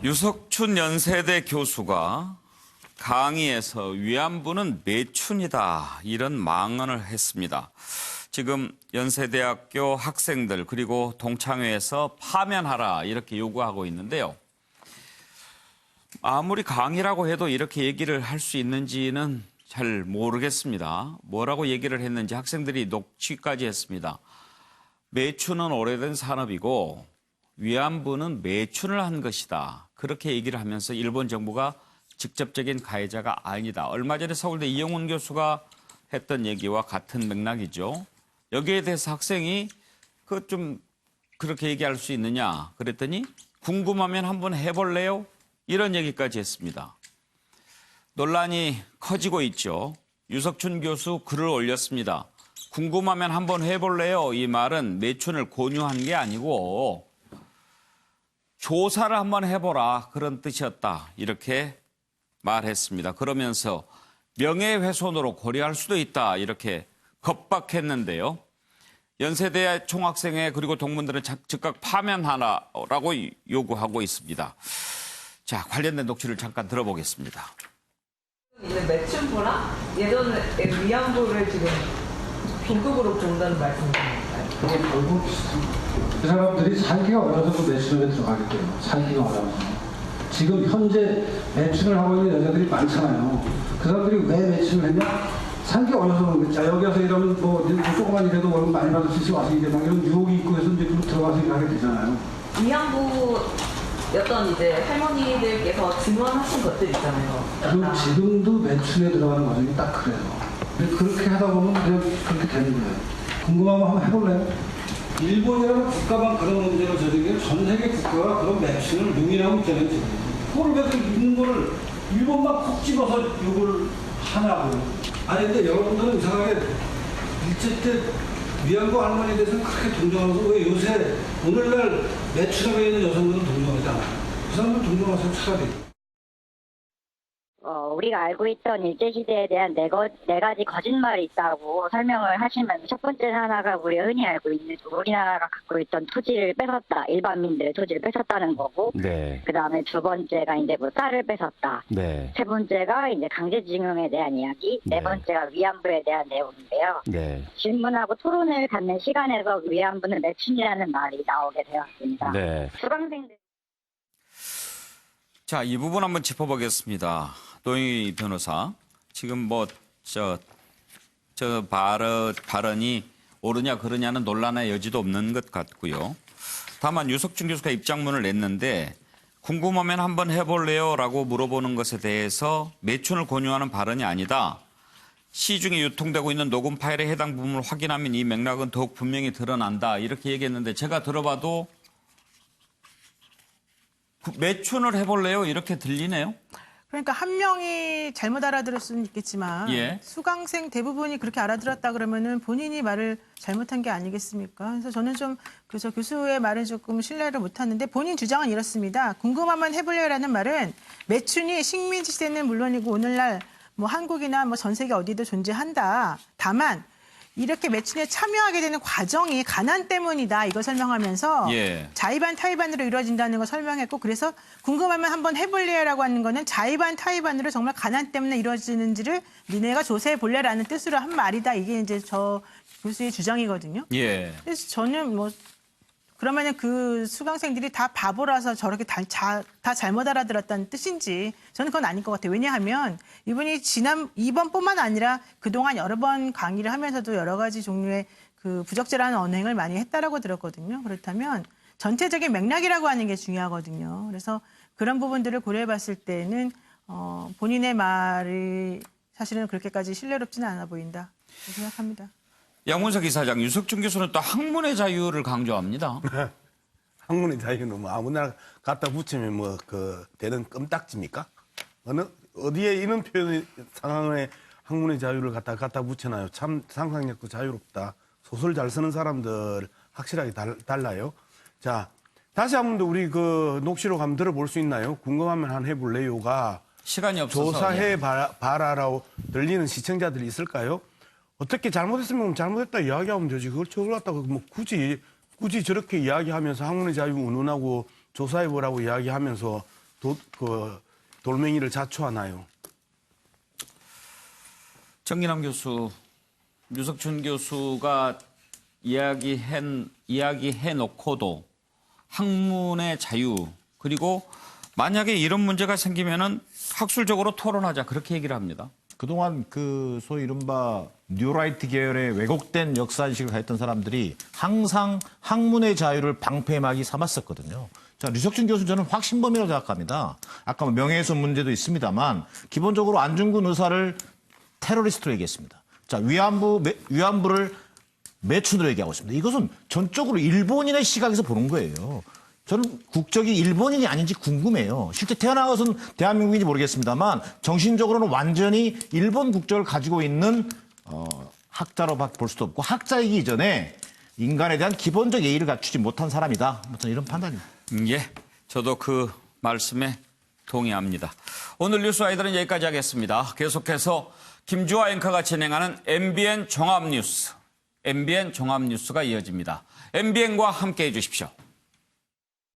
유석춘 연세대 교수가 강의에서 위안부는 매춘이다 이런 망언을 했습니다. 지금 연세대학교 학생들 그리고 동창회에서 파면하라 이렇게 요구하고 있는데요. 아무리 강의라고 해도 이렇게 얘기를 할 수 있는지는 잘 모르겠습니다. 뭐라고 얘기를 했는지 학생들이 녹취까지 했습니다. 매춘은 오래된 산업이고 위안부는 매춘을 한 것이다. 그렇게 얘기를 하면서 일본 정부가 직접적인 가해자가 아니다. 얼마 전에 서울대 이영훈 교수가 했던 얘기와 같은 맥락이죠. 여기에 대해서 학생이 좀 그렇게 얘기할 수 있느냐 그랬더니 궁금하면 한번 해볼래요? 이런 얘기까지 했습니다. 논란이 커지고 있죠. 유석춘 교수 글을 올렸습니다. 궁금하면 한번 해볼래요? 이 말은 매춘을 권유한 게 아니고 조사를 한번 해보라 그런 뜻이었다. 이렇게 말했습니다. 그러면서 명예훼손으로 고려할 수도 있다. 이렇게 겁박했는데요. 연세대 총학생회 그리고 동문들은 즉각 파면하라고 요구하고 있습니다. 자, 관련된 녹취를 잠깐 들어보겠습니다. 이제 매춘부랑 예전에 위안부를 지금 비극으로 본다는 말씀이신가요? 그게 결국 그 사람들이 살기가 어려서 그 매춘에 들어가기 때문에 살기가 어려워서 지금 현재 매춘을 하고 있는 여자들이 많잖아요. 그 사람들이 왜 매춘을 했냐? 살기 어려서 그런 거죠. 여기 와서 이러면 뭐 조그만 일해도 월급 많이 받을 수 있어 와서 이제 막 이런 유혹이 있고 해서 이제 들어가서 일하게 되잖아요. 위안부였던 이제 할머니들께서 증언하신 것들 있잖아요. 지금도 매춘에 들어가는 과정이 딱 그래요. 근데 그렇게 하다 보면 그냥 그렇게 되는 거예요. 궁금하면 한번 해볼래요? 일본이라는 국가만 그런 문제로 저지게 전 세계 국가가 그런 매춘을 용인하고 있잖아요. 그걸 왜 있는 거를 일본만 콕 집어서 욕을 하냐고요. 아니 근데 여러분들은 이상하게 일제 때 위안부 할머니에 대해서는 그렇게 동정하면서 왜 요새 오늘날 매춘하게 있는 여성들은 동정하지 않아요? 그 사람들 동정하세요 차라리. 우리가 알고 있던 일제시대에 대한 네 가지 거짓말이 있다고 설명을 하시면 첫 번째 하나가 우리가 흔히 알고 있는 우리나라가 갖고 있던 토지를 뺏었다. 일반민들의 토지를 뺏었다는 거고. 네. 그 다음에 두 번째가 이제 뭐 쌀을 뺏었다. 네. 세 번째가 이제 강제징용에 대한 이야기. 네 번째가 위안부에 대한 내용인데요. 네. 질문하고 토론을 갖는 시간에서 위안부는 매춘이라는 말이 나오게 되었습니다. 네. 수강생들. 자, 이 부분 한번 짚어보겠습니다. 노영희 변호사, 지금 발언이 옳으냐 그르냐는 논란의 여지도 없는 것 같고요. 다만 유석춘 교수가 입장문을 냈는데 궁금하면 한번 해볼래요? 라고 물어보는 것에 대해서 매춘을 권유하는 발언이 아니다. 시중에 유통되고 있는 녹음 파일에 해당 부분을 확인하면 이 맥락은 더욱 분명히 드러난다. 이렇게 얘기했는데 제가 들어봐도 매춘을 해볼래요? 이렇게 들리네요. 그러니까 한 명이 잘못 알아들을 수는 있겠지만 예. 수강생 대부분이 그렇게 알아들었다 그러면은 본인이 말을 잘못한 게 아니겠습니까? 그래서 저는 좀 그래서 교수의 말은 조금 신뢰를 못하는데 본인 주장은 이렇습니다. 궁금하면 해볼래요라는 말은 매춘이 식민지 시대는 물론이고 오늘날 뭐 한국이나 뭐 전 세계 어디도 존재한다. 다만 이렇게 매춘에 참여하게 되는 과정이 가난 때문이다. 이걸 설명하면서 예. 자의반 타의반으로 이루어진다는 걸 설명했고 그래서 궁금하면 한번 해볼래라고 하는 거는 자의반 타의반으로 정말 가난 때문에 이루어지는지를 니네가 조사해 볼래라는 뜻으로 한 말이다. 이게 이제 저 교수의 주장이거든요. 예. 그래서 저는 뭐 그러면은 그 수강생들이 다 바보라서 저렇게 다 잘못 알아들었다는 뜻인지 저는 그건 아닐 것 같아요. 왜냐하면 이분이 이번뿐만 아니라 그동안 여러 번 강의를 하면서도 여러 가지 종류의 그 부적절한 언행을 많이 했다라고 들었거든요. 그렇다면 전체적인 맥락이라고 하는 게 중요하거든요. 그래서 그런 부분들을 고려해 봤을 때는 본인의 말이 사실은 그렇게까지 신뢰롭지는 않아 보인다 생각합니다. 양문석 이사장, 유석춘 교수는 또 학문의 자유를 강조합니다. 학문의 자유는 뭐 아무나 갖다 붙이면 뭐 되는 껌딱지입니까? 어디에 이런 표현 상황에 학문의 자유를 갖다 붙여놔요. 참 상상력도 자유롭다. 소설 잘 쓰는 사람들 확실하게 달라요. 자, 다시 한 번 더 우리 그 녹취록 한번 들어볼 수 있나요? 궁금하면 한 해볼래요가 시간이 없어서. 조사해 봐라라고 들리는 시청자들이 있을까요? 어떻게 잘못했으면 잘못했다 이야기하면 되지. 그걸 저걸 갖다가 뭐 굳이 저렇게 이야기하면서 학문의 자유 운운하고 조사해보라고 이야기하면서 돌멩이를 자초하나요? 정기남 교수, 유석춘 교수가 이야기해 놓고도 학문의 자유, 그리고 만약에 이런 문제가 생기면은 학술적으로 토론하자, 그렇게 얘기를 합니다. 그동안 그 소위 이른바 뉴라이트 계열의 왜곡된 역사인식을 가졌던 사람들이 항상 학문의 자유를 방패막이 삼았었거든요. 자, 류석준 교수 저는 확신범이라고 생각합니다. 아까 뭐 명예훼손 문제도 있습니다만 기본적으로 안중근 의사를 테러리스트로 얘기했습니다. 자, 위안부를 매춘으로 얘기하고 있습니다. 이것은 전적으로 일본인의 시각에서 보는 거예요. 저는 국적이 일본인이 아닌지 궁금해요. 실제 태어난 것은 대한민국인지 모르겠습니다만 정신적으로는 완전히 일본 국적을 가지고 있는 학자로 볼 수도 없고 학자이기 이전에 인간에 대한 기본적 예의를 갖추지 못한 사람이다. 아무튼 이런 판단입니다. 예, 저도 그 말씀에 동의합니다. 오늘 뉴스 아이들은 여기까지 하겠습니다. 계속해서 김주아 앵커가 진행하는 MBN 종합뉴스가 이어집니다. MBN과 함께해 주십시오.